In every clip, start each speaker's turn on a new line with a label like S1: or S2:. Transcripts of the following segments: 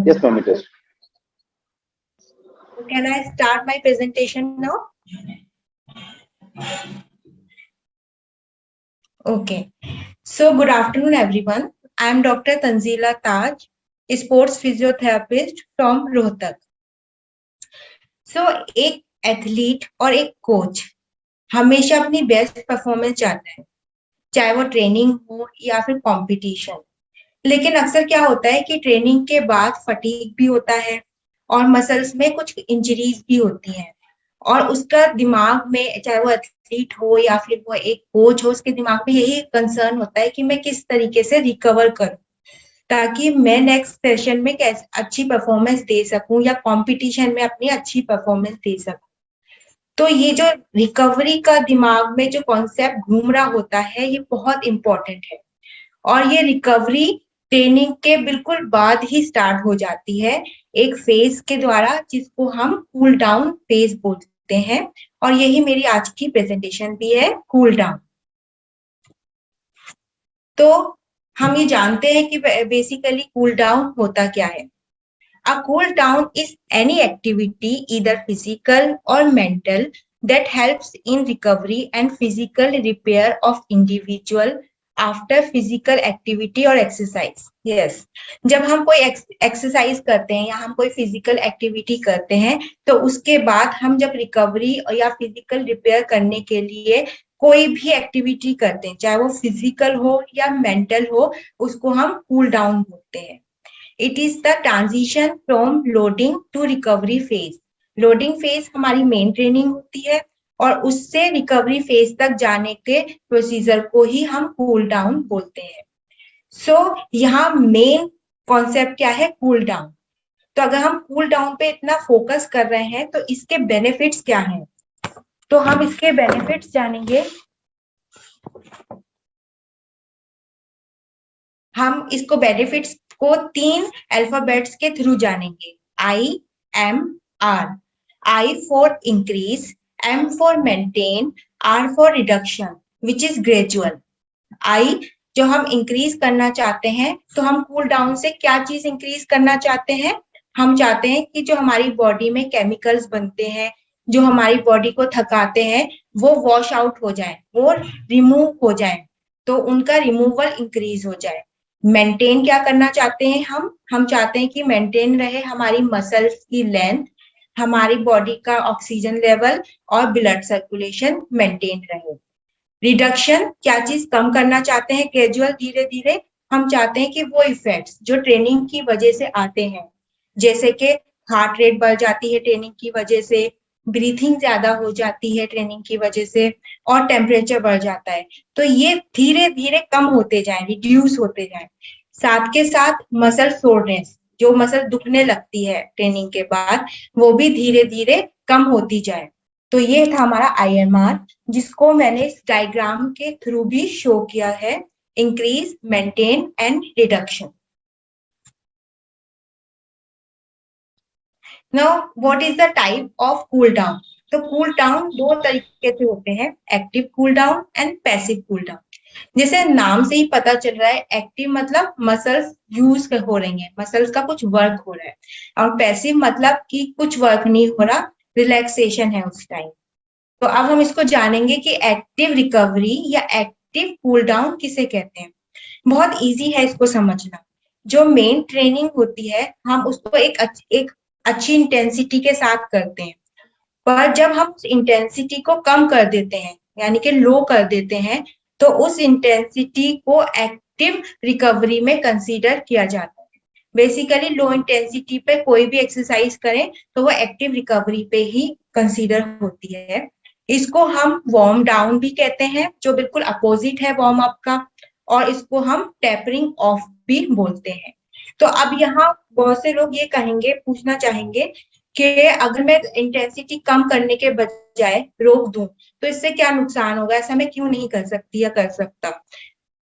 S1: Yes, Pamita.
S2: Can I start my presentation now? Okay. So, good afternoon, everyone. I am Dr. Tanzila Taj, a sports physiotherapist from Rohtak. So, एक athlete और एक coach हमेशा अपनी best performance चाहता है, चाहे वो training हो या फिर कंपटीशन। लेकिन अक्सर क्या होता है कि ट्रेनिंग के बाद फटीग भी होता है और मसल्स में कुछ इंजरीज भी होती हैं और उसका दिमाग में, चाहे वो एथलीट हो या फिर वो एक कोच हो, उसके दिमाग में यही कंसर्न होता है कि मैं किस तरीके से रिकवर करूं ताकि मैं नेक्स्ट सेशन में कैसे अच्छी परफॉर्मेंस दे सकूं या कंपटीशन में अपनी अच्छी परफॉर्मेंस दे सकूं। तो ये जो रिकवरी का दिमाग में जो कॉन्सेप्ट घूम रहा होता है, ये बहुत इंपॉर्टेंट है और ये रिकवरी ट्रेनिंग के बिल्कुल बाद ही स्टार्ट हो जाती है एक फेज के द्वारा, जिसको हम कूल डाउन फेज बोलते हैं। और यही मेरी आज की प्रेजेंटेशन भी है, कूल डाउन। तो हम ये जानते हैं कि बेसिकली कूल डाउन होता क्या है। A cool down is any activity, either physical or mental, that helps in recovery and physical repair of individual after physical activity or exercise. Yes, जब हम कोई एक्सरसाइज करते हैं या हम कोई फिजिकल एक्टिविटी करते हैं तो उसके बाद हम जब रिकवरी या फिजिकल रिपेयर करने के लिए कोई भी एक्टिविटी करते हैं, चाहे वो फिजिकल हो या मेंटल हो, उसको हम कूल डाउन बोलते हैं। It is the transition from loading to recovery phase. Loading phase हमारी मेन ट्रेनिंग होती है और उससे रिकवरी फेज तक जाने के प्रोसीजर को ही हम कूल डाउन बोलते हैं। सो यहाँ मेन कॉन्सेप्ट क्या है, कूल डाउन। तो अगर हम कूल डाउन पे इतना फोकस कर रहे हैं तो इसके बेनिफिट्स क्या हैं, तो हम इसके बेनिफिट्स जानेंगे। हम इसको बेनिफिट्स को 3 अल्फाबेट्स के थ्रू जानेंगे, IMR। I for increase, M for maintain, R for reduction, which is gradual. I जो हम इंक्रीज करना चाहते हैं, तो हम कूल डाउन से क्या चीज इंक्रीज करना चाहते हैं, हम चाहते हैं कि जो हमारी बॉडी में केमिकल्स बनते हैं जो हमारी बॉडी को थकाते हैं वो वॉश आउट हो जाए, वो रिमूव हो जाए, तो उनका रिमूवल इंक्रीज हो जाए। मेंटेन क्या करना चाहते हैं हम चाहते हैं कि मेंटेन रहे हमारी मसल्स की लेंथ, हमारी बॉडी का ऑक्सीजन लेवल और ब्लड सर्कुलेशन मेंटेन रहे। रिडक्शन क्या चीज कम करना चाहते हैं, ग्रेजुअल, धीरे धीरे। हम चाहते हैं कि वो इफेक्ट्स जो ट्रेनिंग की वजह से आते हैं, जैसे कि हार्ट रेट बढ़ जाती है ट्रेनिंग की वजह से, ब्रीथिंग ज्यादा हो जाती है ट्रेनिंग की वजह से, और टेम्परेचर बढ़ जाता है, तो ये धीरे धीरे कम होते जाए, रिड्यूस होते जाए। साथ के साथ मसल सोरनेस, जो मसल दुखने लगती है ट्रेनिंग के बाद, वो भी धीरे धीरे कम होती जाए। तो ये था हमारा IMR, जिसको मैंने इस डायग्राम के थ्रू भी शो किया है, increase, maintain and reduction. Now what is the type of cool down. तो कूल डाउन दो तरीके से होते हैं, active cool down and passive cool down. जैसे नाम से ही पता चल रहा है, एक्टिव मतलब मसल्स यूज हो रही हैं, मसल्स का कुछ वर्क हो रहा है, और पैसिव मतलब कि कुछ वर्क नहीं हो रहा, रिलैक्सेशन है उस टाइम। तो अब हम इसको जानेंगे कि एक्टिव रिकवरी या एक्टिव कूल डाउन किसे कहते हैं। बहुत इजी है इसको समझना। जो मेन ट्रेनिंग होती है हम उसको एक अच्छी इंटेंसिटी के साथ करते हैं, पर जब हम उस इंटेंसिटी को कम कर देते हैं, यानी कि लो कर देते हैं, तो उस इंटेंसिटी को एक्टिव रिकवरी में कंसीडर किया जाता है। बेसिकली लो इंटेंसिटी पे कोई भी एक्सरसाइज करें तो वो एक्टिव रिकवरी पे ही कंसीडर होती है। इसको हम वार्म डाउन भी कहते हैं, जो बिल्कुल अपोजिट है वार्म अप का, और इसको हम टेपरिंग ऑफ भी बोलते हैं। तो अब यहाँ बहुत से लोग ये कहेंगे, पूछना चाहेंगे कि अगर मैं इंटेंसिटी कम करने के बजाय रोक दूं तो इससे क्या नुकसान होगा, ऐसा मैं क्यों नहीं कर सकती या कर सकता।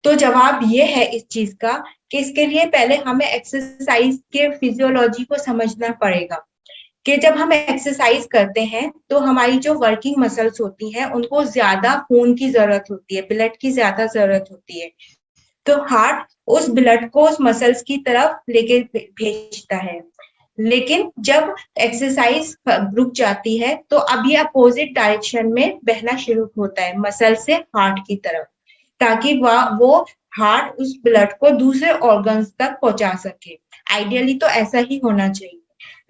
S2: तो जवाब ये है इस चीज का कि इसके लिए पहले हमें एक्सरसाइज के फिजियोलॉजी को समझना पड़ेगा कि जब हम एक्सरसाइज करते हैं तो हमारी जो वर्किंग मसल्स होती हैं उनको ज्यादा खून की जरूरत होती है, ब्लड की ज्यादा जरूरत होती है। तो हार्ट उस ब्लड को उस मसल्स की तरफ लेके भेजता है। लेकिन जब एक्सरसाइज रुक जाती है तो अब ये अपोजिट डायरेक्शन में बहना शुरू होता है, मसल से हार्ट की तरफ, ताकि वो हार्ट उस ब्लड को दूसरे ऑर्गन्स तक पहुंचा सके। आइडियली तो ऐसा ही होना चाहिए।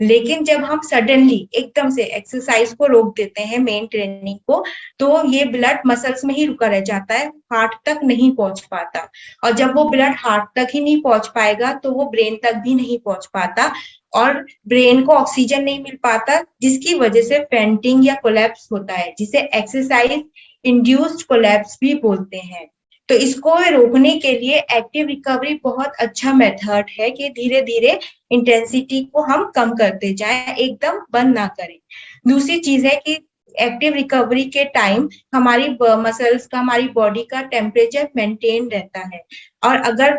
S2: लेकिन जब हम सडनली एकदम से एक्सरसाइज को रोक देते हैं, मेन ट्रेनिंग को, तो ये ब्लड मसल्स में ही रुका रह जाता है, हार्ट तक नहीं पहुंच पाता। और जब वो ब्लड हार्ट तक ही नहीं पहुंच पाएगा तो वो ब्रेन तक भी नहीं पहुंच पाता, और ब्रेन को ऑक्सीजन नहीं मिल पाता, जिसकी वजह से फेंटिंग या कोलैप्स होता है, जिसे एक्सरसाइज इंड्यूस्ड कोलैप्स भी बोलते हैं। तो इसको रोकने के लिए एक्टिव रिकवरी बहुत अच्छा मेथड है कि धीरे धीरे इंटेंसिटी को हम कम करते जाएं, एकदम बंद ना करें। दूसरी चीज है कि एक्टिव रिकवरी के टाइम हमारी मसल्स का, हमारी बॉडी का टेम्परेचर मेंटेन रहता है। और अगर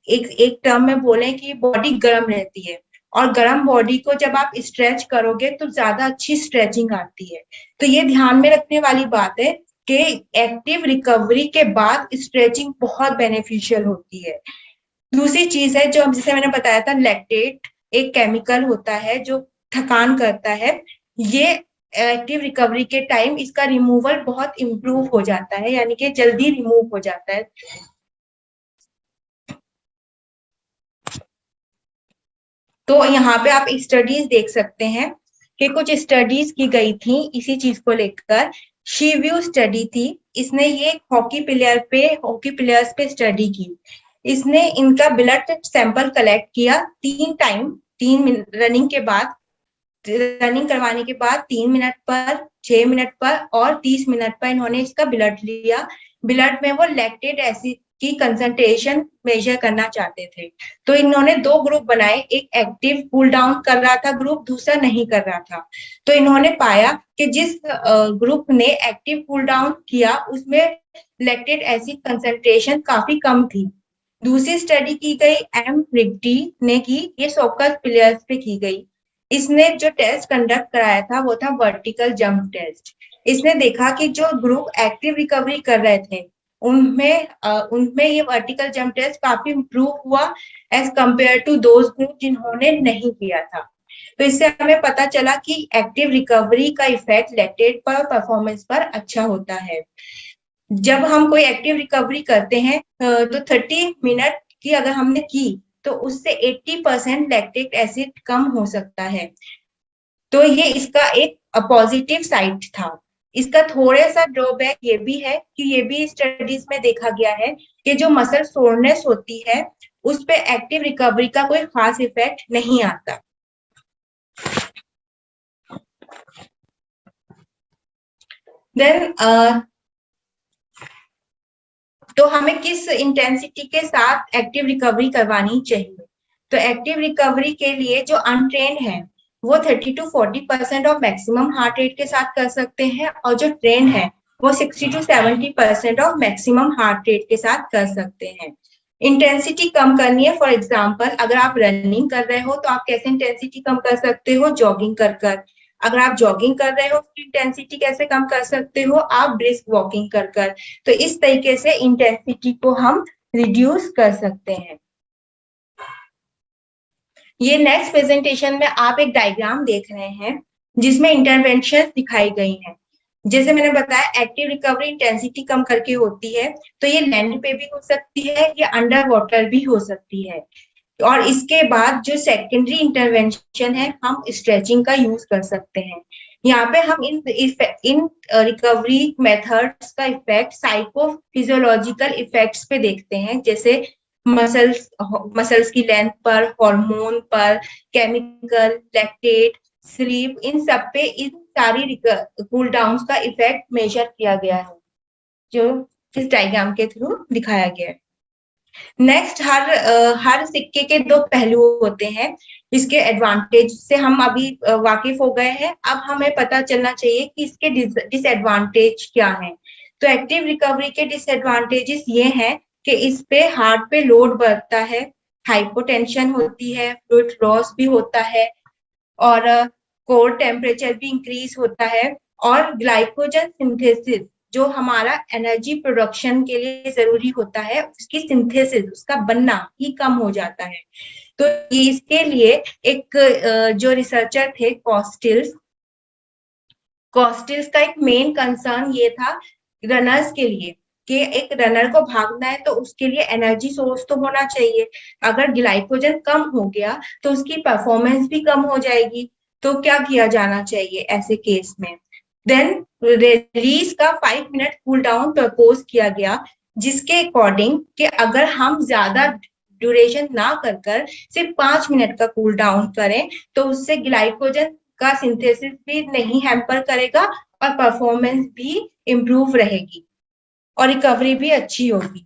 S2: एक टर्म में बोले कि बॉडी गर्म रहती है, और गर्म बॉडी को जब आप स्ट्रेच करोगे तो ज्यादा अच्छी स्ट्रेचिंग आती है। तो ये ध्यान में रखने वाली बात है कि एक्टिव रिकवरी के बाद स्ट्रेचिंग बहुत बेनिफिशियल होती है। दूसरी चीज है जो, जिसे मैंने बताया था, लैक्टेट एक केमिकल होता है जो थकान करता है। ये एक्टिव रिकवरी के टाइम इसका रिमूवल बहुत इम्प्रूव हो जाता है, यानी कि जल्दी रिमूव हो जाता है। तो यहाँ पे आप स्टडीज देख सकते हैं कि कुछ स्टडीज की गई थी इसी चीज को लेकर। शीव्यू स्टडी थी, इसने ये हॉकी प्लेयर्स पे स्टडी की। इसने इनका ब्लड सैंपल कलेक्ट किया 3 टाइम, 3 रनिंग के बाद, रनिंग करवाने के बाद 3 मिनट पर, 6 मिनट पर और 30 मिनट पर इन्होंने इसका ब्लड लिया। ब्लड में वो लैक्टेट एसिड की कंसंट्रेशन मेजर करना चाहते थे। तो इन्होंने 2 ग्रुप बनाए, एक एक्टिव कूल डाउन कर रहा था ग्रुप, दूसरा नहीं कर रहा था। तो इन्होंने पाया कि जिस ग्रुप ने एक्टिव कूल डाउन किया उसमें लैक्टेट एसिड कंसंट्रेशन काफी कम थी। दूसरी स्टडी की गई एम रिग्टी ने की, ये सोकस प्लेयर्स पे की गई। इसने जो टेस्ट कंडक्ट कराया था वो था वर्टिकल जंप टेस्ट। इसने देखा कि जो ग्रुप एक्टिव रिकवरी कर रहे थे उनमें ये वर्टिकल जंप टेस्ट काफी इम्प्रूव हुआ as compare to those group जिन्होंने नहीं किया था। तो इससे हमें पता चला कि एक्टिव रिकवरी का इफेक्ट लैक्टेट पर और परफॉर्मेंस पर अच्छा होता है। जब हम कोई एक्टिव रिकवरी करते हैं तो 30 मिनट की अगर हमने की तो उससे 80% लैक्टिक एसिड कम हो सकता है। तो ये इसका एक पॉजिटिव साइड था। इसका थोड़ा सा ड्रॉबैक ये भी है कि ये भी स्टडीज में देखा गया है कि जो मसल सोरनेस होती है उस पे एक्टिव रिकवरी का कोई खास इफेक्ट नहीं आता। देन तो हमें किस इंटेंसिटी के साथ एक्टिव रिकवरी करवानी चाहिए? तो एक्टिव रिकवरी के लिए जो अनट्रेन है वो 30 to 40% of maximum heart rate के साथ कर सकते हैं, और जो ट्रेन है वो 60 to 70% of maximum heart rate के साथ कर सकते हैं। इंटेंसिटी कम करनी है, फॉर एग्जाम्पल अगर आप रनिंग कर रहे हो तो आप कैसे इंटेंसिटी कम कर सकते हो? जॉगिंग कर कर। अगर आप जॉगिंग कर रहे हो तो इंटेंसिटी कैसे कम कर सकते हो? आप ब्रिस्क वॉकिंग कर कर। तो इस तरीके से इंटेंसिटी को हम रिड्यूस कर सकते हैं। ये नेक्स्ट प्रेजेंटेशन में आप एक डायग्राम देख रहे हैं जिसमें इंटरवेंशन दिखाई गई हैं। जैसे मैंने बताया एक्टिव रिकवरी इंटेंसिटी कम करके होती है, तो ये लैंड पे भी हो सकती है, ये अंडर वाटर भी हो सकती है। और इसके बाद जो सेकेंडरी इंटरवेंशन है, हम स्ट्रेचिंग का यूज कर सकते हैं। यहाँ पे हम इन रिकवरी मेथड्स का इफेक्ट साइको फिजियोलॉजिकल इफेक्ट्स पे देखते हैं, जैसे मसल्स की लेंथ पर, हार्मोन पर, केमिकल, लैक्टेट, स्लीप, इन सब पे इन सारी कूल डाउन का इफेक्ट मेजर किया गया है, जो इस डायग्राम के थ्रू दिखाया गया है। नेक्स्ट, हर सिक्के के 2 पहलू होते हैं। इसके एडवांटेज से हम अभी वाकिफ हो गए हैं, अब हमें पता चलना चाहिए कि इसके डिसएडवांटेज क्या हैं। तो एक्टिव रिकवरी के डिसएडवांटेजेस ये हैं कि इस पे हार्ट पे लोड बढ़ता है, हाइपोटेंशन होती है, फ्लूइड लॉस भी होता है, और कोर टेम्परेचर भी इंक्रीज होता है, और ग्लाइकोजन सिंथेसिस जो हमारा एनर्जी प्रोडक्शन के लिए जरूरी होता है, उसकी सिंथेसिस, उसका बनना ही कम हो जाता है। तो ये इसके लिए एक जो रिसर्चर थे कॉस्टिल्स, कॉस्टिल्स का एक मेन कंसर्न ये था रनर्स के लिए कि एक रनर को भागना है तो उसके लिए एनर्जी सोर्स तो होना चाहिए। अगर ग्लाइकोजन कम हो गया तो उसकी परफॉर्मेंस भी कम हो जाएगी। तो क्या किया जाना चाहिए ऐसे केस में? देन रिलीज का 5 मिनट कूल डाउन प्रपोज किया गया, जिसके अकॉर्डिंग कि अगर हम ज्यादा ड्यूरेशन ना कर सिर्फ 5 मिनट का कूल डाउन करें तो उससे ग्लाइकोजन का सिंथेसिस भी नहीं हैम्पर करेगा और परफॉर्मेंस भी इम्प्रूव रहेगी और रिकवरी भी अच्छी होगी।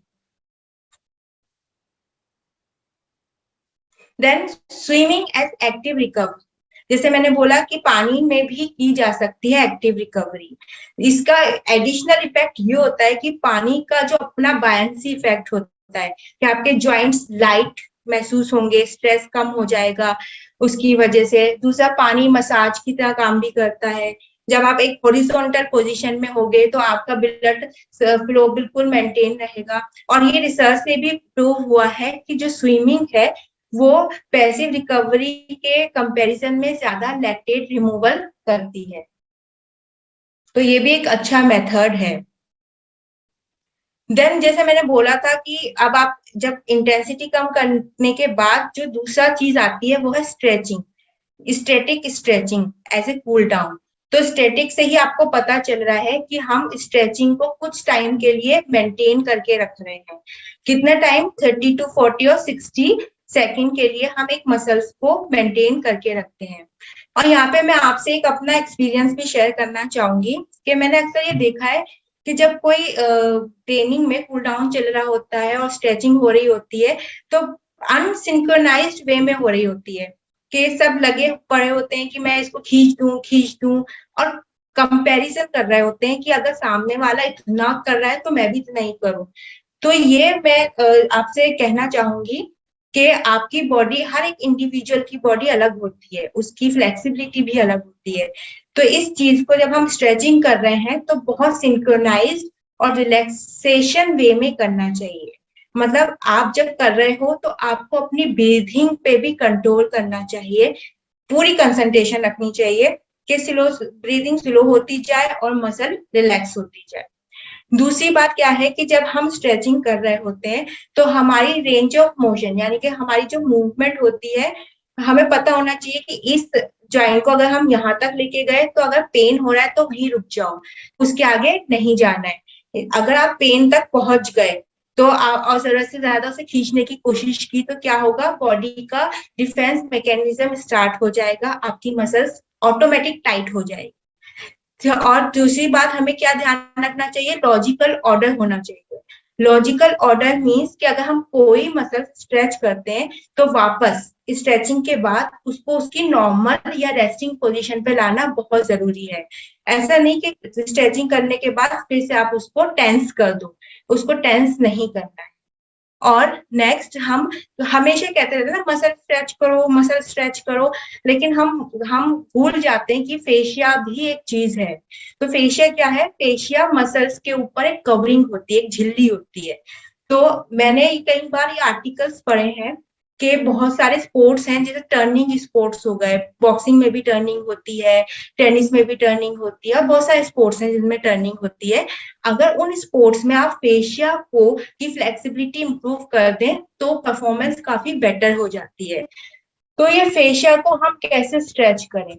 S2: Then swimming as active recovery, जैसे मैंने बोला कि पानी में भी की जा सकती है एक्टिव रिकवरी। इसका एडिशनल इफेक्ट ये होता है कि पानी का जो अपना बायंसी इफेक्ट होता है कि आपके जॉइंट्स लाइट महसूस होंगे, स्ट्रेस कम हो जाएगा उसकी वजह से। दूसरा, पानी मसाज की तरह काम भी करता है। जब आप एक हॉरिजॉन्टल पोजीशन में होगे तो आपका ब्लड फ्लो बिल्कुल मेंटेन रहेगा। और ये रिसर्च से भी प्रूव हुआ है कि जो स्विमिंग है वो पैसिव रिकवरी के कंपैरिजन में ज्यादा लैक्टेट रिमूवल करती है। तो ये भी एक अच्छा मेथड है। देन जैसे मैंने बोला था कि अब आप जब इंटेंसिटी कम करने के बाद जो दूसरा चीज आती है वो है stretching, static stretching as a cool down. तो स्टैटिक से ही आपको पता चल रहा है कि हम स्ट्रेचिंग को कुछ टाइम के लिए मेंटेन करके रख रहे हैं। कितना टाइम? 30 to 40 और 60 सेकंड के लिए हम एक मसल्स को मेंटेन करके रखते हैं। और यहाँ पे मैं आपसे एक अपना एक्सपीरियंस भी शेयर करना चाहूंगी कि मैंने अक्सर ये देखा है कि जब कोई ट्रेनिंग में कूल डाउन चल रहा होता है और स्ट्रेचिंग हो रही होती है तो अनसिंक्रोनाइज्ड वे में हो रही होती है कि सब लगे पड़े होते हैं कि मैं इसको खींच दूं और कंपैरिजन कर रहे होते हैं कि अगर सामने वाला इतना कर रहा है तो मैं भी इतना ही करूं। तो ये मैं आपसे कहना चाहूंगी कि आपकी बॉडी, हर एक इंडिविजुअल की बॉडी अलग होती है, उसकी फ्लेक्सिबिलिटी भी अलग होती है। तो इस चीज को जब हम स्ट्रेचिंग कर रहे हैं तो बहुत सिंक्रोनाइज्ड और रिलैक्सेशन वे में करना चाहिए। मतलब आप जब कर रहे हो तो आपको अपनी ब्रीथिंग पे भी कंट्रोल करना चाहिए, पूरी कंसंट्रेशन रखनी चाहिए कि स्लो ब्रीदिंग स्लो होती जाए और मसल रिलैक्स होती जाए। दूसरी बात क्या है कि जब हम स्ट्रेचिंग कर रहे होते हैं तो हमारी रेंज ऑफ मोशन, यानी कि हमारी जो मूवमेंट होती है, हमें पता होना चाहिए कि इस जॉइंट को अगर हम यहाँ तक लेके गए तो अगर पेन हो रहा है तो वहीं रुक जाओ, उसके आगे नहीं जाना है। अगर आप पेन तक पहुंच गए तो और जरूरत से ज्यादा उसे खींचने की कोशिश की तो क्या होगा? बॉडी का डिफेंस मैकेनिज्म स्टार्ट हो जाएगा, आपकी मसल्स ऑटोमेटिक टाइट हो जाएगी। और दूसरी बात हमें क्या ध्यान रखना चाहिए? लॉजिकल ऑर्डर होना चाहिए। लॉजिकल ऑर्डर मीन्स कि अगर हम कोई मसल स्ट्रेच करते हैं तो वापस स्ट्रेचिंग के बाद उसको उसकी नॉर्मल या रेस्टिंग पोजीशन पे लाना बहुत जरूरी है। ऐसा नहीं कि स्ट्रेचिंग करने के बाद फिर से आप उसको टेंस कर दो, उसको टेंस नहीं करना है। और नेक्स्ट, हम हमेशा कहते रहते हैं ना मसल स्ट्रेच करो, मसल स्ट्रेच करो, लेकिन हम भूल जाते हैं कि फेशिया भी एक चीज है। तो फेशिया क्या है? फेशिया मसल्स के ऊपर एक कवरिंग होती है, एक झिल्ली होती है। तो मैंने कई बार ये आर्टिकल्स पढ़े हैं कि बहुत सारे स्पोर्ट्स हैं, जैसे टर्निंग स्पोर्ट्स हो गए, बॉक्सिंग में भी टर्निंग होती है, टेनिस में भी टर्निंग होती है, और बहुत सारे स्पोर्ट्स हैं जिनमें टर्निंग होती है। अगर उन स्पोर्ट्स में आप फेशिया को की फ्लेक्सिबिलिटी इंप्रूव कर दें तो परफॉर्मेंस काफी बेटर हो जाती है। तो ये फेशिया को हम कैसे स्ट्रेच करें,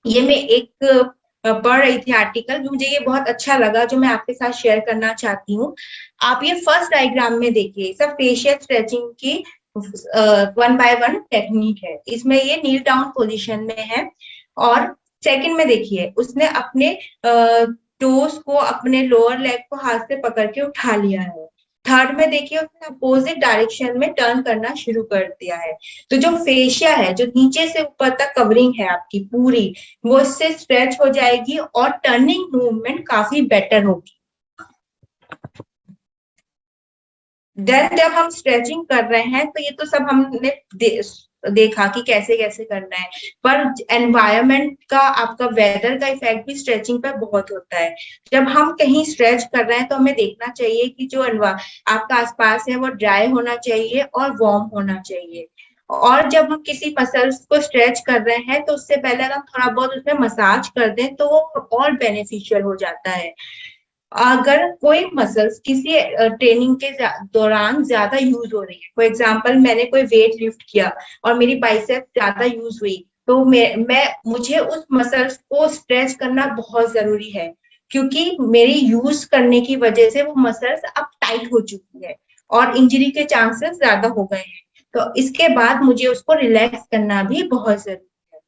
S2: ये मैं एक पढ़ रही थी आर्टिकल, मुझे ये बहुत अच्छा लगा जो मैं आपके साथ शेयर करना चाहती हूँ। आप ये फर्स्ट डायग्राम में देखिए, सब फेशियल स्ट्रेचिंग की 1 by 1 टेक्निक है। इसमें ये नील डाउन पोजीशन में है। और सेकंड में देखिए, उसने अपने टोस को, अपने लोअर लेग को हाथ से पकड़ के उठा लिया है। थर्ड में देखिए, उसने अपोजिट डायरेक्शन में टर्न करना शुरू कर दिया है। तो जो फेशिया है, जो नीचे से ऊपर तक कवरिंग है आपकी पूरी, वो इससे स्ट्रेच हो जाएगी और टर्निंग मूवमेंट काफी बेटर होगी। देन जब हम स्ट्रेचिंग कर रहे हैं तो ये तो सब हमने देखा कि कैसे कैसे करना है, पर एनवायरनमेंट का, आपका वेदर का इफेक्ट भी स्ट्रेचिंग पर बहुत होता है। जब हम कहीं स्ट्रेच कर रहे हैं तो हमें देखना चाहिए कि जो आपका आसपास है वो ड्राई होना चाहिए और वार्म होना चाहिए। और जब हम किसी मसल्स को स्ट्रेच कर रहे हैं तो उससे पहले अगर हम थोड़ा बहुत उसमें मसाज कर दें तो वो और बेनिफिशियल हो जाता है। अगर कोई मसल्स किसी ट्रेनिंग के दौरान ज्यादा यूज हो रही है, फॉर एग्जांपल मैंने कोई वेट लिफ्ट किया और मेरी बाइसेप ज्यादा यूज हुई, तो मैं मुझे उस मसल्स को स्ट्रेच करना बहुत जरूरी है, क्योंकि मेरी यूज करने की वजह से वो मसल्स अब टाइट हो चुकी है और इंजरी के चांसेस ज्यादा हो गए हैं। तो इसके बाद मुझे उसको रिलैक्स करना भी बहुत जरूरी है।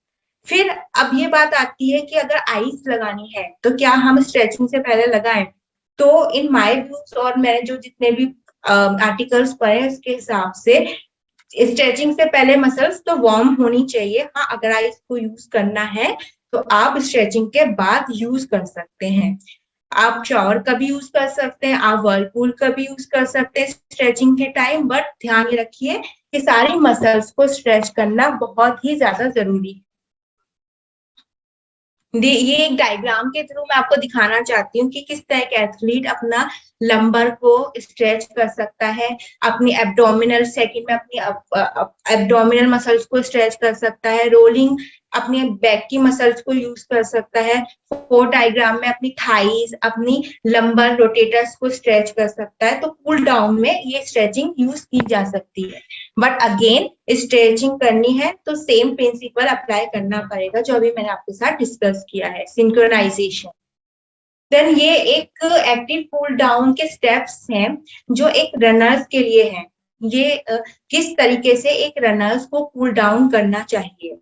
S2: फिर अब ये बात आती है कि अगर आइस लगानी है तो क्या हम स्ट्रेचिंग से पहले लगाएं? तो इन माय व्यूज और मैंने जो जितने भी आर्टिकल्स पढ़े उसके हिसाब से स्ट्रेचिंग से पहले मसल्स तो वार्म होनी चाहिए। हाँ, अगर आइस को यूज करना है तो आप स्ट्रेचिंग के बाद यूज कर सकते हैं। आप शावर का भी यूज कर सकते हैं, आप वर्लपूल का भी यूज कर सकते हैं स्ट्रेचिंग के टाइम, बट ध्यान ये रखिए कि सारी मसल्स को स्ट्रेच करना बहुत ही ज्यादा जरूरी है। ये एक डायग्राम के थ्रू मैं आपको दिखाना चाहती हूँ कि किस तरह एक एथलीट अपना लंबर को स्ट्रेच कर सकता है, अपनी एब्डोमिनल, सेकंड में अपनी एब्डोमिनल मसल्स को स्ट्रेच कर सकता है, रोलिंग अपनी बैक की मसल्स को यूज कर सकता है, फोर डायग्राम में अपनी थाइस, अपनी लंबर रोटेटर्स को स्ट्रेच कर सकता है। तो कूल डाउन में ये स्ट्रेचिंग यूज की जा सकती है। बट अगेन स्ट्रेचिंग करनी है तो सेम प्रिंसिपल अप्लाई करना पड़ेगा जो अभी मैंने आपके साथ डिस्कस किया है, सिंक्रोनाइजेशन। देन ये एक एक्टिव कूल डाउन के स्टेप्स हैं जो एक रनर्स के लिए हैं। ये किस तरीके से एक रनर्स को कूल डाउन करना चाहिए।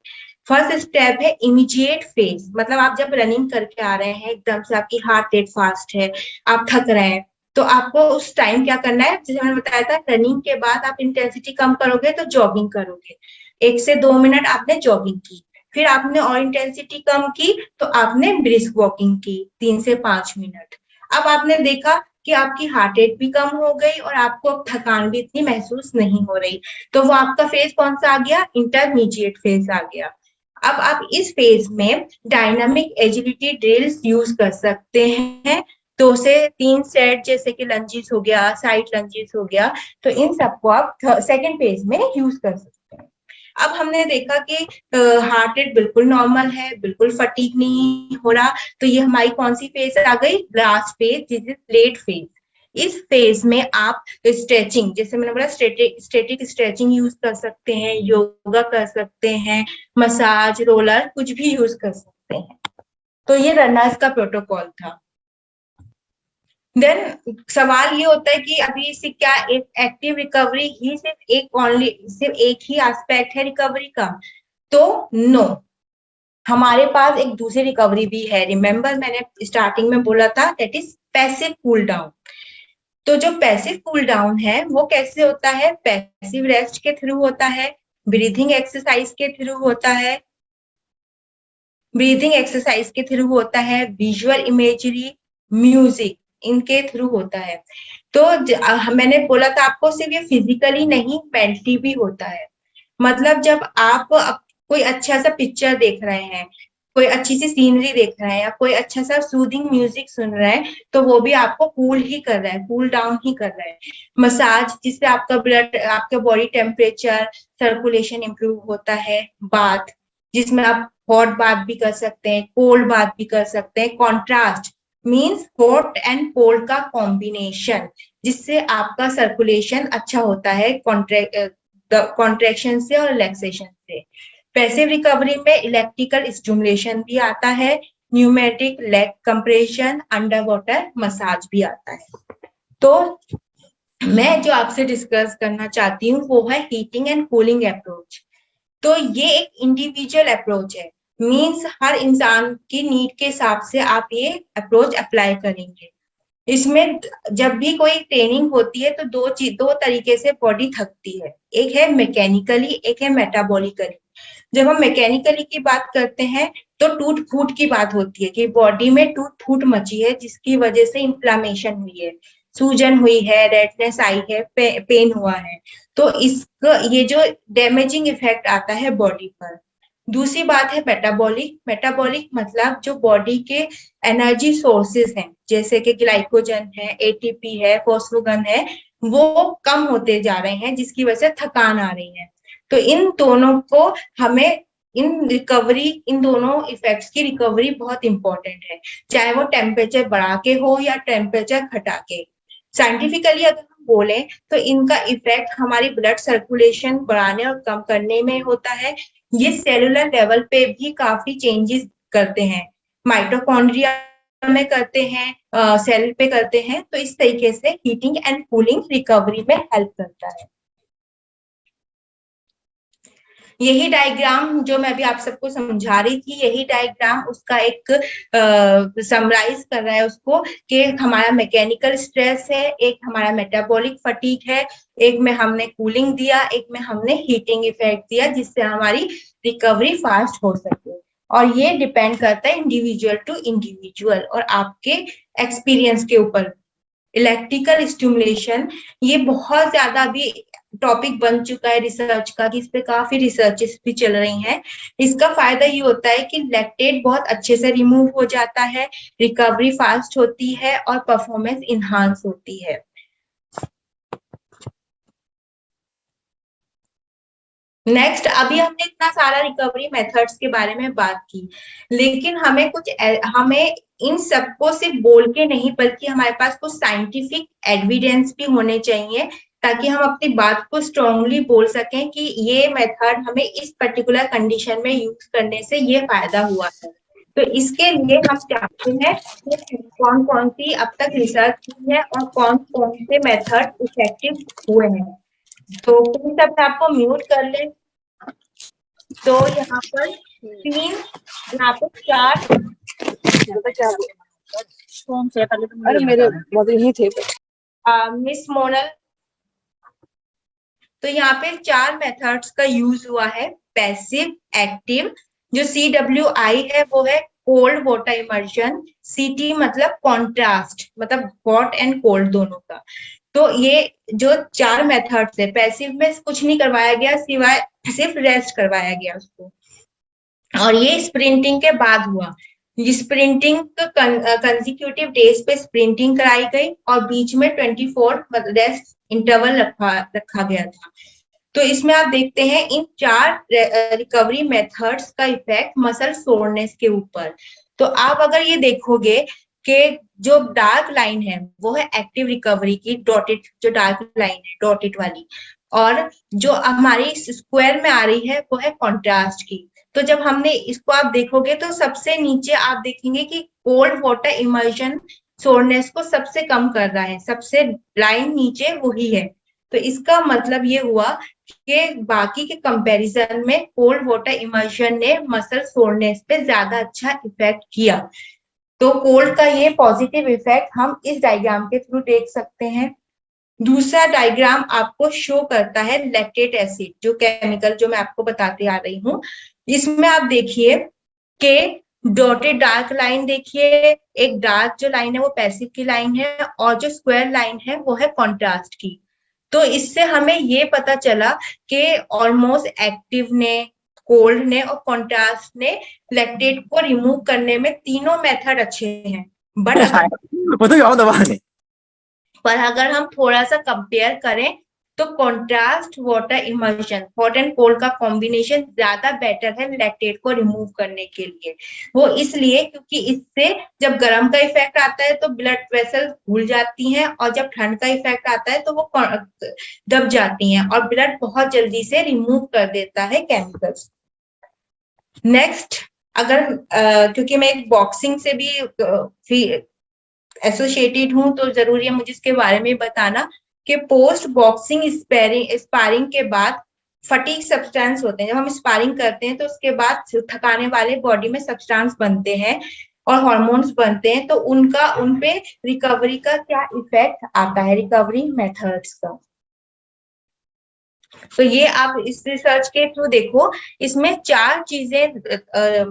S2: फर्स्ट स्टेप है इमीडिएट फेज, मतलब आप जब रनिंग करके आ रहे हैं, एकदम से आपकी हार्ट रेट फास्ट है, आप थक रहे हैं, तो आपको उस टाइम क्या करना है, जैसे मैंने बताया था रनिंग के बाद आप इंटेंसिटी कम करोगे तो जॉगिंग करोगे। 1 से 2 मिनट आपने जॉगिंग की, फिर आपने और इंटेंसिटी कम की तो आपने ब्रिस्क वॉकिंग की 3 से 5 मिनट। अब आपने देखा कि आपकी हार्ट रेट भी कम हो गई और आपको अब थकान भी इतनी महसूस नहीं हो रही, तो वो आपका फेज कौन सा आ गया, इंटरमीडिएट फेज आ गया। अब आप इस फेज में डायनामिक एजिलिटी ड्रिल्स यूज कर सकते हैं, 2 से 3 सेट, जैसे कि लंजीस हो गया, साइड लंजीस हो गया, तो इन सबको आप सेकेंड फेज में यूज कर सकते हैं। अब हमने देखा कि हार्ट रेट बिल्कुल नॉर्मल है, बिल्कुल फटीग नहीं हो रहा, तो ये हमारी कौन सी फेज आ गई, लास्ट फेज, जिस इज लेट फेज। इस फेज में आप स्ट्रेचिंग, जैसे मैंने बोला स्टेटिक स्ट्रेचिंग यूज कर सकते हैं, योगा कर सकते हैं, मसाज, रोलर, कुछ भी यूज कर सकते हैं। तो ये रनर्स का प्रोटोकॉल था। देन सवाल ये होता है कि अभी इससे क्या एक एक्टिव रिकवरी ही सिर्फ एक ही एस्पेक्ट है रिकवरी का? तो नो, हमारे पास एक दूसरी रिकवरी भी है। रिमेम्बर मैंने स्टार्टिंग में बोला था, that is passive cool down. तो जो पैसिव कूल डाउन है वो कैसे होता है, पैसिव रेस्ट के थ्रू होता है, ब्रीथिंग एक्सरसाइज के थ्रू होता है, ब्रीथिंग एक्सरसाइज के थ्रू होता है, विजुअल इमेजरी, म्यूजिक, इनके थ्रू होता है। तो मैंने बोला था आपको सिर्फ ये फिजिकली नहीं, मेंटली भी होता है। मतलब जब आप कोई अच्छा सा पिक्चर देख रहे हैं, कोई अच्छी सी सीनरी देख रहे हैं, या कोई अच्छा सा सूदिंग म्यूजिक सुन रहे हैं, तो वो भी आपको कूल ही कर रहा है, कूल डाउन ही कर रहा है। मसाज, जिससे आपका ब्लड, आपका बॉडी टेम्परेचर, सर्कुलेशन इंप्रूव होता है। बाथ, जिसमें आप हॉट बाथ भी कर सकते हैं, कोल्ड बाथ भी कर सकते हैं। Contrast means hot and cold का कॉम्बिनेशन, जिससे आपका सर्कुलेशन अच्छा होता है, कॉन्ट्रैक्शन से और रिलैक्सेशन से। पैसिव रिकवरी में इलेक्ट्रिकल स्टिमुलेशन भी आता है, pneumatic leg compression, under water massage भी आता है। तो मैं जो आपसे डिस्कस करना चाहती हूँ वो है हीटिंग एंड कूलिंग अप्रोच। तो ये एक इंडिविजुअल अप्रोच है, मीन्स हर इंसान की नीड के हिसाब से आप ये अप्रोच अप्लाई करेंगे। इसमें जब भी कोई ट्रेनिंग होती है तो दो तरीके से बॉडी थकती है, एक है मैकेनिकली, एक है मेटाबॉलिकली। जब हम मैकेनिकली की बात करते हैं तो टूट फूट की बात होती है कि बॉडी में टूट फूट मची है, जिसकी वजह से इंफ्लामेशन हुई है, सूजन हुई है, रेडनेस आई है, पेन हुआ है। तो इसका ये जो डैमेजिंग इफेक्ट आता है बॉडी पर। दूसरी बात है मेटाबॉलिक। मेटाबॉलिक मतलब जो बॉडी के एनर्जी सोर्सेस हैं, जैसे कि ग्लाइकोजन है, एटीपी है, फॉस्फोगन है, वो कम होते जा रहे हैं, जिसकी वजह से थकान आ रही है। तो इन दोनों को हमें इन दोनों इफेक्ट्स की रिकवरी बहुत इंपॉर्टेंट है, चाहे वो टेम्परेचर बढ़ा के हो या टेम्परेचर घटा के। साइंटिफिकली अगर हम बोले तो इनका इफेक्ट हमारी ब्लड सर्कुलेशन बढ़ाने और कम करने में होता है। ये सेलुलर लेवल पे भी काफी चेंजेस करते हैं, माइटोकॉन्ड्रिया में करते हैं, सेल पे करते हैं। तो इस तरीके से हीटिंग एंड कूलिंग रिकवरी में हेल्प करता है। यही डायग्राम जो मैं अभी आप सबको समझा रही थी, यही डायग्राम उसका एक समराइज कर रहा है उसको, कि हमारा मैकेनिकल स्ट्रेस है, एक हमारा मेटाबॉलिक फटीग है, एक में हमने कूलिंग दिया, एक में हमने हीटिंग इफेक्ट दिया, जिससे हमारी रिकवरी फास्ट हो सके। और ये डिपेंड करता है इंडिविजुअल टू इंडिविजुअल और आपके एक्सपीरियंस के ऊपर। इलेक्ट्रिकल स्टिमुलेशन ये बहुत ज्यादा अभी टॉपिक बन चुका है रिसर्च का, कि इस पे काफी रिसर्चेस भी चल रही हैं। इसका फायदा ये होता है कि लैक्टेट बहुत अच्छे से रिमूव हो जाता है, रिकवरी फास्ट होती है और परफॉर्मेंस इनहांस होती है। नेक्स्ट, अभी हमने इतना सारा रिकवरी मेथड्स के बारे में बात की, लेकिन हमें इन सबको सिर्फ बोल के नहीं, बल्कि हमारे पास कुछ साइंटिफिक एविडेंस भी होने चाहिए, ताकि हम अपनी बात को स्ट्रांगली बोल सकें कि ये मेथड हमें इस पर्टिकुलर कंडीशन में यूज करने से ये फायदा हुआ है। तो इसके लिए हम चाहते हैं कि कौन कौन सी अब तक रिसर्च की है और कौन कौन से मेथड इफेक्टिव हुए हैं। तो प्लीज अपने आप को म्यूट कर ले। तो यहाँ पर तीन, यहाँ पर चार,
S1: कौन से पहले तो अरे मेरे बहुत ही थे
S2: मिस मोनल। तो यहाँ पे चार मेथड्स का यूज हुआ है, पैसिव, एक्टिव। जो CWI है वो है कोल्ड वाटर इमर्शन, CT मतलब कॉन्ट्रास्ट, मतलब हॉट एंड कोल्ड दोनों का। तो ये जो चार मेथड्स है, पैसिव में कुछ नहीं करवाया गया, सिवाय सिर्फ रेस्ट करवाया गया उसको। और ये स्प्रिंटिंग के बाद हुआ। स्प्रिंटिंग कंसेक्यूटिव डेज पे स्प्रिंटिंग कराई गई और बीच में 24 रेस्ट इंटरवल रखा गया था। तो इसमें आप देखते हैं इन चार रिकवरी मेथड्स का इफेक्ट मसल सोरनेस के ऊपर। तो आप अगर ये देखोगे कि जो डार्क लाइन है वो है एक्टिव रिकवरी की, डॉटेड जो डार्क लाइन है डॉटेड वाली, और जो हमारी स्क्वायर में आ रही है वो है कॉन्ट्रास्ट की। तो जब हमने इसको आप देखोगे तो सबसे नीचे आप देखेंगे कि कोल्ड वाटर इमर्शन सोरनेस को सबसे कम कर रहा है, सबसे लाइन नीचे वही है। तो इसका मतलब ये हुआ कि बाकी के कंपैरिजन में कोल्ड वाटर इमर्शन ने मसल सोरनेस पे ज्यादा अच्छा इफेक्ट किया। तो कोल्ड का ये पॉजिटिव इफेक्ट हम इस डायग्राम के थ्रू देख सकते हैं। दूसरा डायग्राम आपको शो करता है लैक्टेट एसिड, जो केमिकल जो मैं आपको बताते आ रही हूँ। इसमें आप देखिए कि डॉटेड डार्क लाइन देखिए, एक डार्क जो लाइन है वो पैसिव की लाइन है और जो स्क्वायर लाइन है वो है कॉन्ट्रास्ट की। तो इससे हमें ये पता चला कि ऑलमोस्ट एक्टिव ने, कोल्ड ने और कॉन्ट्रास्ट ने लैक्टेट को रिमूव करने में तीनों मेथड अच्छे हैं। पर अगर हम थोड़ा सा कंपेयर करें तो contrast water immersion, hot and cold का कॉम्बिनेशन ज्यादा बेटर है लैक्टेट को रिमूव करने के लिए। वो इसलिए क्योंकि इससे जब गर्म का इफेक्ट आता है तो ब्लड वेसल घुल जाती हैं, और जब ठंड का इफेक्ट आता है तो वो दब जाती हैं, और ब्लड बहुत जल्दी से रिमूव कर देता है केमिकल्स। नेक्स्ट, अगर क्योंकि मैं एक बॉक्सिंग से भी एसोसिएटेड हूं, तो जरूरी है मुझे इसके बारे में बताना कि पोस्ट बॉक्सिंग स्पारिंग के बाद फटीग सब्सटेंस होते हैं। जब हम स्पारिंग करते हैं तो उसके बाद थकाने वाले बॉडी में सब्सटेंस बनते हैं और हॉर्मोन्स बनते हैं, तो उन पे रिकवरी का क्या इफेक्ट आता है, रिकवरी मेथड्स का। तो ये आप इस रिसर्च के थ्रू देखो, इसमें चार चीजें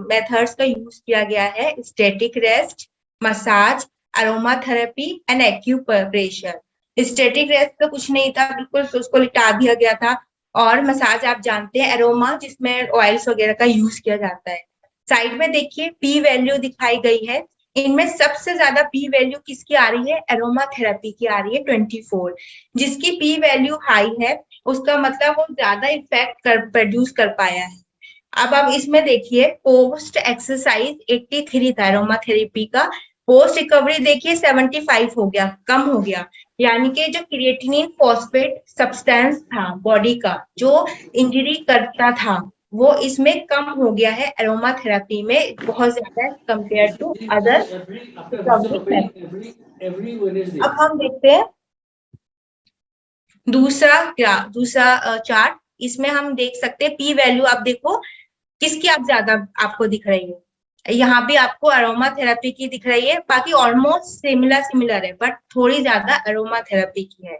S2: मेथड्स का यूज किया गया है: static rest, massage, aroma therapy and acupressure. Static rest तो कुछ नहीं था, बिल्कुल उसको लिटा दिया गया था। और मसाज आप जानते हैं एरोमा, जिसमें ऑयल्स वगैरह का यूज किया जाता है। साइड में देखिए पी वैल्यू दिखाई गई है। इनमें सबसे ज्यादा पी वैल्यू किसकी आ रही है? एरोमा थेरेपी की आ रही है 24। जिसकी पी वैल्यू हाई है उसका मतलब वो ज्यादा इफेक्ट प्रोड्यूस कर पाया है। अब आप इसमें देखिए पोस्ट एक्सरसाइज 83 था एरोमा थेरेपी का। पोस्ट रिकवरी देखिए 75 हो गया, कम हो गया। यानी कि जो क्रिएटिनिन फॉस्फेट सब्सटेंस था बॉडी का, जो इंजरी करता था, वो इसमें कम हो गया है एरोमा थेरेपी में बहुत ज्यादा compare to other recovery method. अब हम देखते हैं दूसरा चार्ट। इसमें हम देख सकते हैं पी वैल्यू, आप देखो किसकी आप ज्यादा आपको दिख रही है। यहाँ भी आपको अरोमा थेरेपी की दिख रही है, बाकी ऑलमोस्ट सिमिलर सिमिलर है, बट थोड़ी ज्यादा अरोमा थेरेपी की है।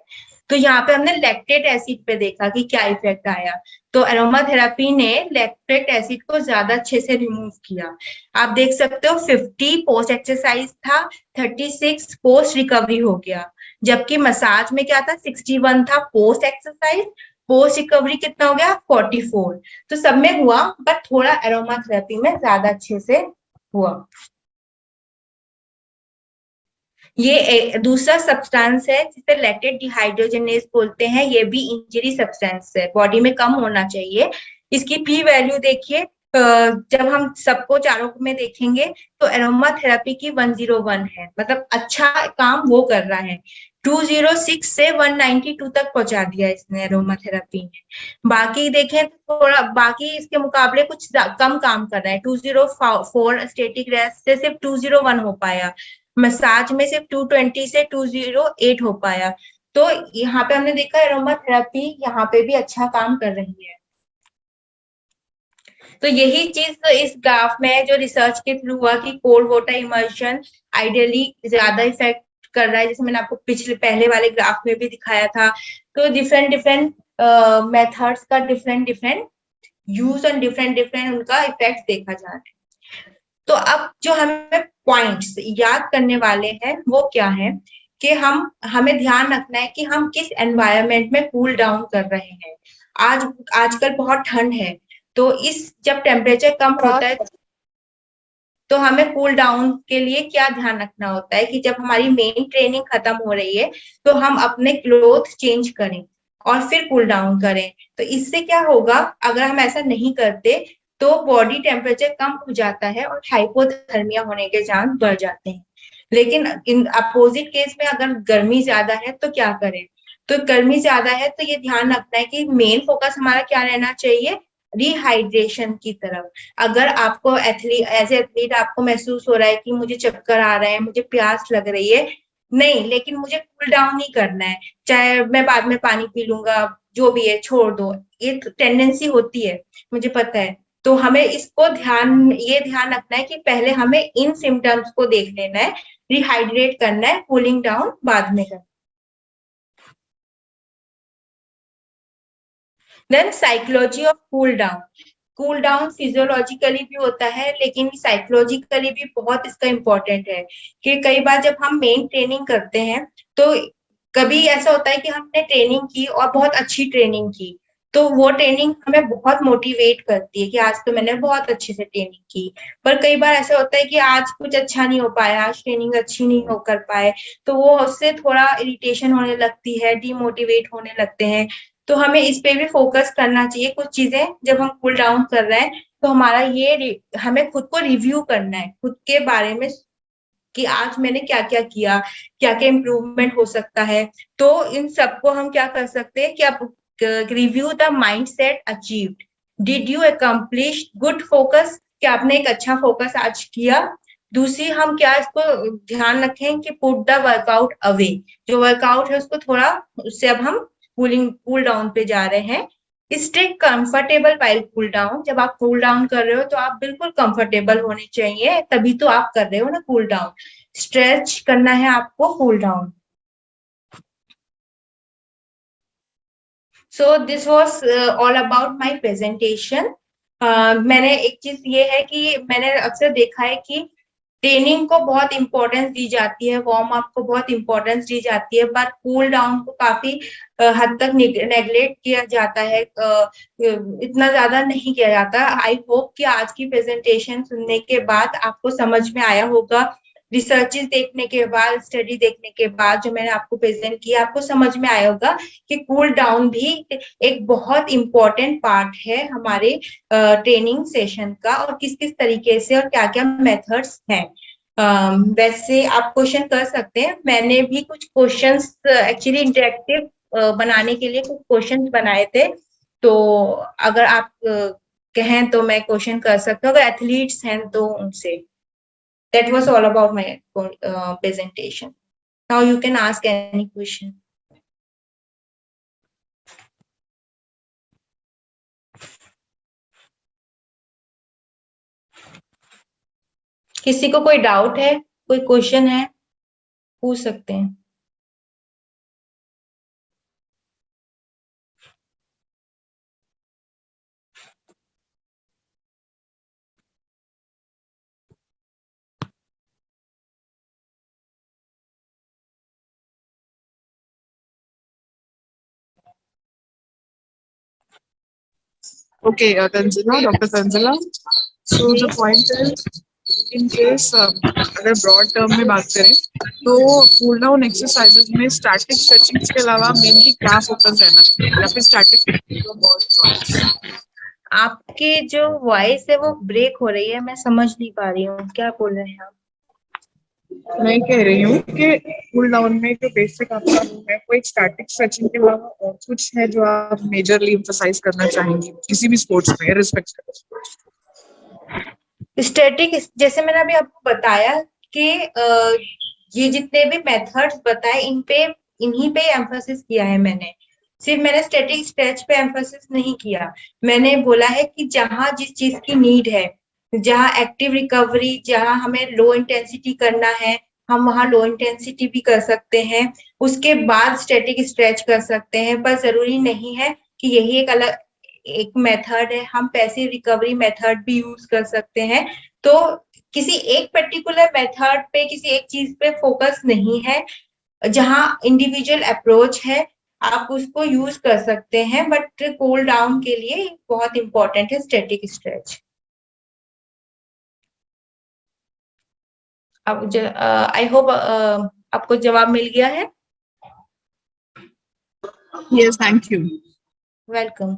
S2: तो यहाँ पे हमने लैक्टेट एसिड पे देखा कि क्या इफेक्ट आया। तो अरोमा थेरेपी ने लैक्टेट एसिड को ज्यादा अच्छे से रिमूव किया। आप देख सकते हो 50 पोस्ट एक्सरसाइज था, 36 पोस्ट रिकवरी हो गया। जबकि मसाज में क्या था? 61 था पोस्ट एक्सरसाइज, पोस्ट रिकवरी कितना हो गया? 44। तो सब में हुआ, बट थोड़ा एरोमा थेरेपी में ज्यादा अच्छे से हुआ। ये दूसरा सब्सटेंस है जिसे लैक्टेट डिहाइड्रोजनेज बोलते हैं। ये भी इंजरी सब्सटेंस है, बॉडी में कम होना चाहिए। इसकी पी वैल्यू देखिए, जब हम सबको चारों में देखेंगे तो एरोमा थेरेपी की 101 है, मतलब अच्छा काम वो कर रहा है। 206 से 192 तक पहुंचा दिया इसने एरोमा थेरेपी ने। बाकी देखें तो थोड़ा बाकी इसके मुकाबले कुछ कम काम कर रहा है। 204 स्टेटिक रेस्ट से सिर्फ 201 हो पाया, मसाज में सिर्फ 220 से 208 हो पाया। तो यहाँ पे हमने देखा एरोमा थेरेपी यहाँ पे भी अच्छा काम कर रही है। तो यही चीज तो इस ग्राफ में जो रिसर्च के थ्रू हुआ कि कोल्ड वाटर इमर्शन आइडियली ज्यादा इफेक्ट कर रहा है, जैसे मैंने आपको पिछले पहले वाले ग्राफ में भी दिखाया था। तो डिफरेंट डिफरेंट मेथड्स का डिफरेंट डिफरेंट यूज और डिफरेंट डिफरेंट उनका इफेक्ट देखा जा रहा है। तो अब जो हमें पॉइंट्स याद करने वाले हैं वो क्या है कि हमें ध्यान रखना है कि हम किस एनवायरनमेंट में कूल डाउन कर रहे हैं। आज आजकल बहुत ठंड है, तो इस जब टेम्परेचर कम होता है तो हमें कूल डाउन के लिए क्या ध्यान रखना होता है कि जब हमारी मेन ट्रेनिंग खत्म हो रही है तो हम अपने क्लोथ चेंज करें और फिर कूल डाउन करें। तो इससे क्या होगा, अगर हम ऐसा नहीं करते तो बॉडी टेम्परेचर कम हो जाता है और हाइपोथर्मिया होने के चांस बढ़ जाते हैं। लेकिन इन अपोजिट केस में अगर गर्मी ज्यादा है तो क्या करें? तो गर्मी ज्यादा है तो ये ध्यान रखना है कि मेन फोकस हमारा क्या रहना चाहिए? रिहाइड्रेशन की तरफ। अगर आपको एज एथलीट आपको महसूस हो रहा है कि मुझे चक्कर आ रहा है, मुझे प्यास लग रही है, नहीं, लेकिन मुझे कूल डाउन नहीं करना है, चाहे मैं बाद में पानी पी लूंगा, जो भी है छोड़ दो, ये टेंडेंसी होती है, मुझे पता है। तो हमें इसको ये ध्यान रखना है कि पहले हमें इन सिम्टम्स को देख लेना है, रिहाइड्रेट करना है, कूलिंग डाउन बाद में करना। Then psychology of cool down. Cool down physiologically भी होता है लेकिन साइकोलॉजिकली भी बहुत इसका इम्पोर्टेंट है कि कई बार जब हम मेन ट्रेनिंग करते हैं तो कभी ऐसा होता है कि हमने ट्रेनिंग की और बहुत अच्छी ट्रेनिंग की, तो वो ट्रेनिंग हमें बहुत मोटिवेट करती है कि आज तो मैंने बहुत अच्छे से ट्रेनिंग की। पर कई बार ऐसा होता है कि आज कुछ अच्छा नहीं हो पाया, आज ट्रेनिंग अच्छी नहीं हो कर पाए, तो वो उससे थोड़ा इरिटेशन होने लगती है, डिमोटिवेट होने लगते हैं। तो हमें इस पे भी फोकस करना चाहिए। कुछ चीजें जब हम कूल डाउन कर रहे हैं तो हमारा हमें खुद को रिव्यू करना है, खुद के बारे में कि आज मैंने क्या क्या किया, क्या क्या इम्प्रूवमेंट हो सकता है। तो इन सबको हम क्या कर सकते हैं कि आप review the mind set achieved, did you accomplish good focus, कि आपने एक अच्छा फोकस आज किया। दूसरी हम क्या इसको ध्यान रखें कि पुट द वर्कआउट अवे, जो वर्कआउट है उसको थोड़ा, उससे अब हम कूल डाउन पे जा रहे हैं। Stay comfortable while cool down, जब आप कूल डाउन कर रहे हो तो आप बिल्कुल कंफर्टेबल होने चाहिए, तभी तो आप कर रहे हो ना कूल डाउन। स्ट्रेच करना है आपको cool down. So this was all about my presentation. मैंने एक चीज ये है कि मैंने अक्सर देखा है कि ट्रेनिंग को बहुत इंपॉर्टेंस दी जाती है, वार्म अप को बहुत इंपॉर्टेंस दी जाती है, बट कूल डाउन को काफी हद तक नेग्लेक्ट किया जाता है, इतना ज्यादा नहीं किया जाता। आई होप कि आज की प्रेजेंटेशन सुनने के बाद आपको समझ में आया होगा, रिसर्चेस देखने के बाद, स्टडी देखने के बाद जो मैंने आपको प्रेजेंट किया, आपको समझ में आया होगा कि कूल डाउन भी एक बहुत इंपॉर्टेंट पार्ट है हमारे ट्रेनिंग सेशन का, और किस किस तरीके से और क्या क्या मेथड्स हैं। वैसे आप क्वेश्चन कर सकते हैं, मैंने भी कुछ क्वेश्चंस एक्चुअली इंटरेक्टिव बनाने के लिए कुछ क्वेश्चंस बनाए थे, तो अगर आप कहें तो मैं क्वेश्चन कर सकता हूँ, अगर एथलीट्स हैं तो उनसे। That was all about my presentation. Now you can ask any question. किसी को कोई डाउट है, कोई क्वेश्चन है, पूछ सकते हैं।
S1: Okay, Tanzila, Dr. Tanzila. So
S2: ji,
S1: the point is, in case अगर broad term में बात करें तो cool down exercises में static stretching के अलावा mainly क्या focus रहना चाहिए, या फिर static
S2: आपकी जो वॉइस है वो ब्रेक हो रही है, मैं समझ नहीं पा रही हूँ क्या बोल रहे हैं आप।
S1: मैं कह रही हूँ कि कूल डाउन में जो बेसिक आपका वो है वो एक स्टैटिक स्ट्रेचिंग के अलावा और कुछ है जो आप मेजरली एम्फसाइज करना चाहेंगे किसी भी स्पोर्ट्स में रिस्पेक्ट
S2: स्टैटिक, जैसे मैंने अभी आपको बताया कि ये जितने भी मेथड्स बताए, इन पे, इन्हीं पे एम्फोसिस किया है मैंने। सिर्फ मैंने स्टैटिक स्ट्रेच पे एम्फोसिस नहीं किया, मैंने बोला है कि जहां जिस चीज की नीड है, जहां एक्टिव रिकवरी, जहां हमें लो इंटेंसिटी करना है, हम वहां लो इंटेंसिटी भी कर सकते हैं, उसके बाद स्टैटिक स्ट्रेच कर सकते हैं। पर जरूरी नहीं है कि यही एक अलग एक मेथड है, हम पैसिव रिकवरी मेथड भी यूज कर सकते हैं। तो किसी एक पर्टिकुलर मेथड पे, किसी एक चीज पे फोकस नहीं है, जहां इंडिविजुअल अप्रोच है आप उसको यूज कर सकते हैं, बट कूल डाउन के लिए बहुत इंपॉर्टेंट है स्टैटिक स्ट्रेच। अब आई होप आपको जवाब मिल गया है।
S1: Yes thank you
S2: welcome.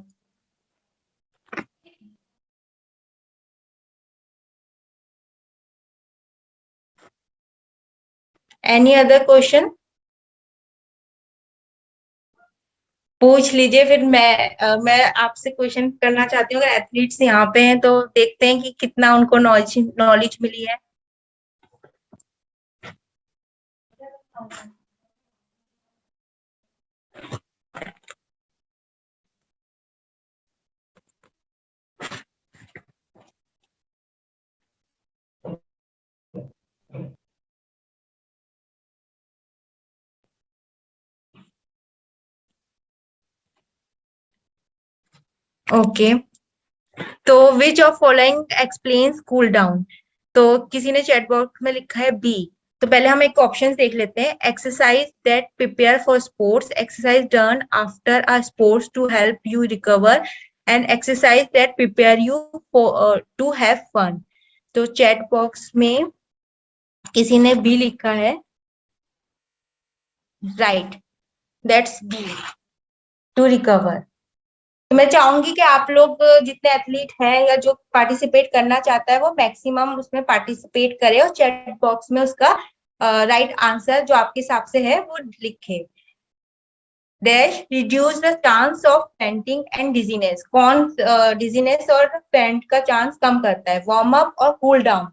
S2: Any other question पूछ लीजिए, फिर मैं आपसे क्वेश्चन करना चाहती हूँ। अगर एथलीट्स यहाँ पे हैं तो देखते हैं कि कितना उनको नॉलेज नॉलेज मिली है। ओके, तो which of following explains cool down. तो किसी ने चैट बॉक्स में लिखा है बी। तो पहले हम एक ऑप्शन देख लेते हैं। Exercise that prepare for sports, exercise done after a sports to help you recover, and exercise that prepare you for to have fun. तो चैट बॉक्स में किसी ने बी लिखा है, right, that's B, to recover. तो मैं चाहूंगी कि आप लोग जितने एथलीट हैं या जो पार्टिसिपेट करना चाहता है वो मैक्सिमम उसमें पार्टिसिपेट करे, और चैट बॉक्स में उसका राइट आंसर जो आपके हिसाब से है वो लिखे। Dash reduce the chance of fainting and dizziness. कौन डिजीनेस और फेंट का चांस कम करता है, वार्म अप और कूल डाउन?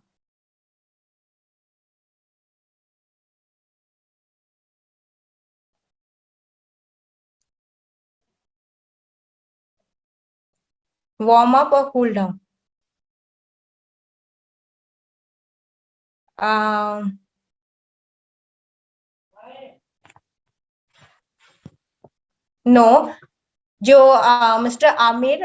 S2: वार्म अप और कूल डाउन? नो, जो मिस्टर आमिर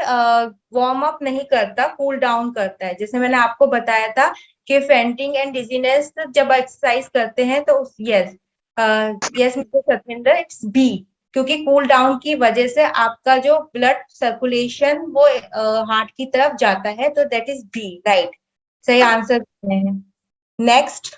S2: वार्म अप नहीं करता, कूल डाउन करता है। जैसे मैंने आपको बताया था कि फेंटिंग एंड डिजीनेस जब एक्सरसाइज करते हैं तो yes yes mister Satyendra, it's B, क्योंकि कूल डाउन की वजह से आपका जो ब्लड सर्कुलेशन वो हार्ट की तरफ जाता है, तो दैट इज बी, राइट, सही आंसर हैं। Next,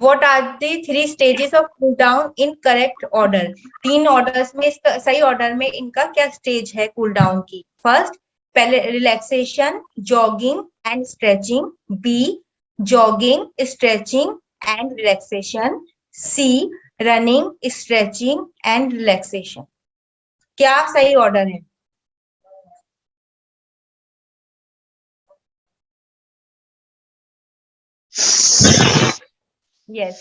S2: What are the three stages of cool down in correct order? 3 orders में, सही ऑर्डर में इनका क्या स्टेज है कूल डाउन की? फर्स्ट, पहले relaxation, jogging and stretching. B, jogging, stretching and relaxation. C, running, stretching and relaxation. क्या सही ऑर्डर है? Yes,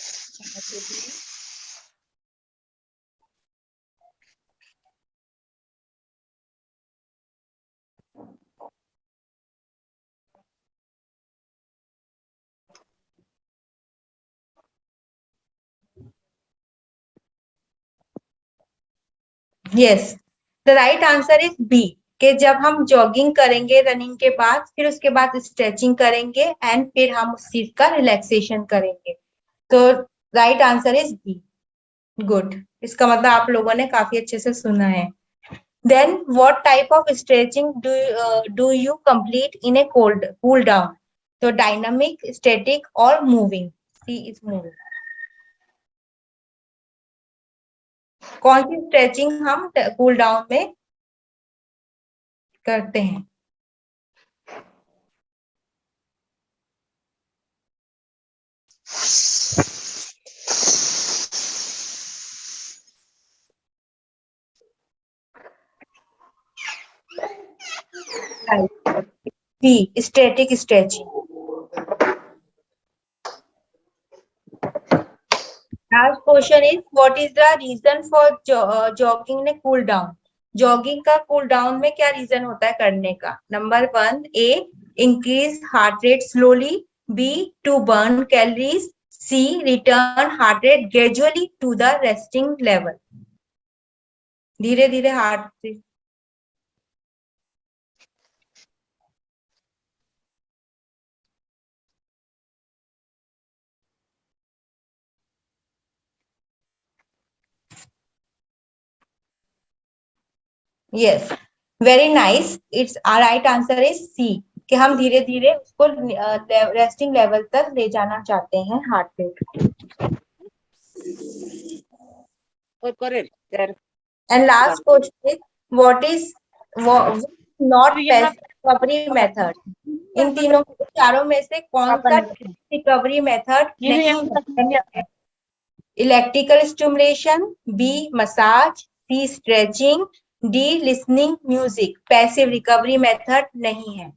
S2: yes, the right answer is B, कि जब हम जॉगिंग करेंगे रनिंग के बाद, फिर उसके बाद स्ट्रेचिंग करेंगे एंड फिर हम उस चीज का रिलैक्सेशन करेंगे। तो right answer is B. Good, इसका मतलब आप लोगों ने काफी अच्छे से सुना है। Then what type of stretching do you complete in a cool down? तो डायनामिक, स्टैटिक और मूविंग। C is moving. कौन सी स्ट्रेचिंग हम कूल डाउन में करते हैं? C, static stretching. Last question is, what is the reason for jogging ने cool down? Jogging का कूल डाउन में क्या रीजन होता है करने का? Number 1, A, increase heart rate slowly. B, to burn calories. C, return heart rate gradually to the resting level. धीरे धीरे heart rate. Yes, very nice, it's right answer is C, कि हम धीरे धीरे उसको रेस्टिंग लेवल तक ले जाना चाहते हैं heart rate. And last question is, what is not passive recovery method? इन तीनों चारों में से कौन सा रिकवरी मेथड नहीं है? Electrical stimulation, B massage, C stretching, D listening music. Passive recovery method नहीं है।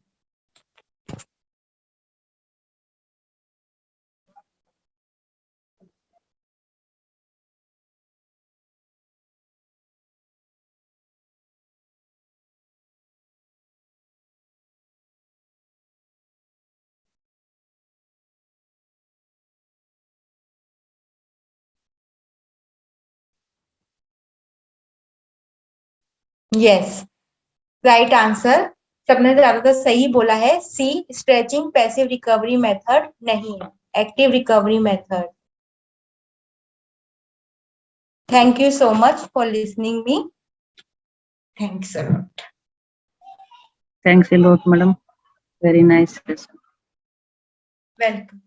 S2: यस, राइट आंसर, सबने ज्यादातर सही बोला है, सी स्ट्रेचिंग पैसिव रिकवरी मेथड नहीं है, active recovery method. Thank you so much for listening me. Thanks a lot.
S3: Thanks a lot, madam. Very nice session.
S2: Welcome.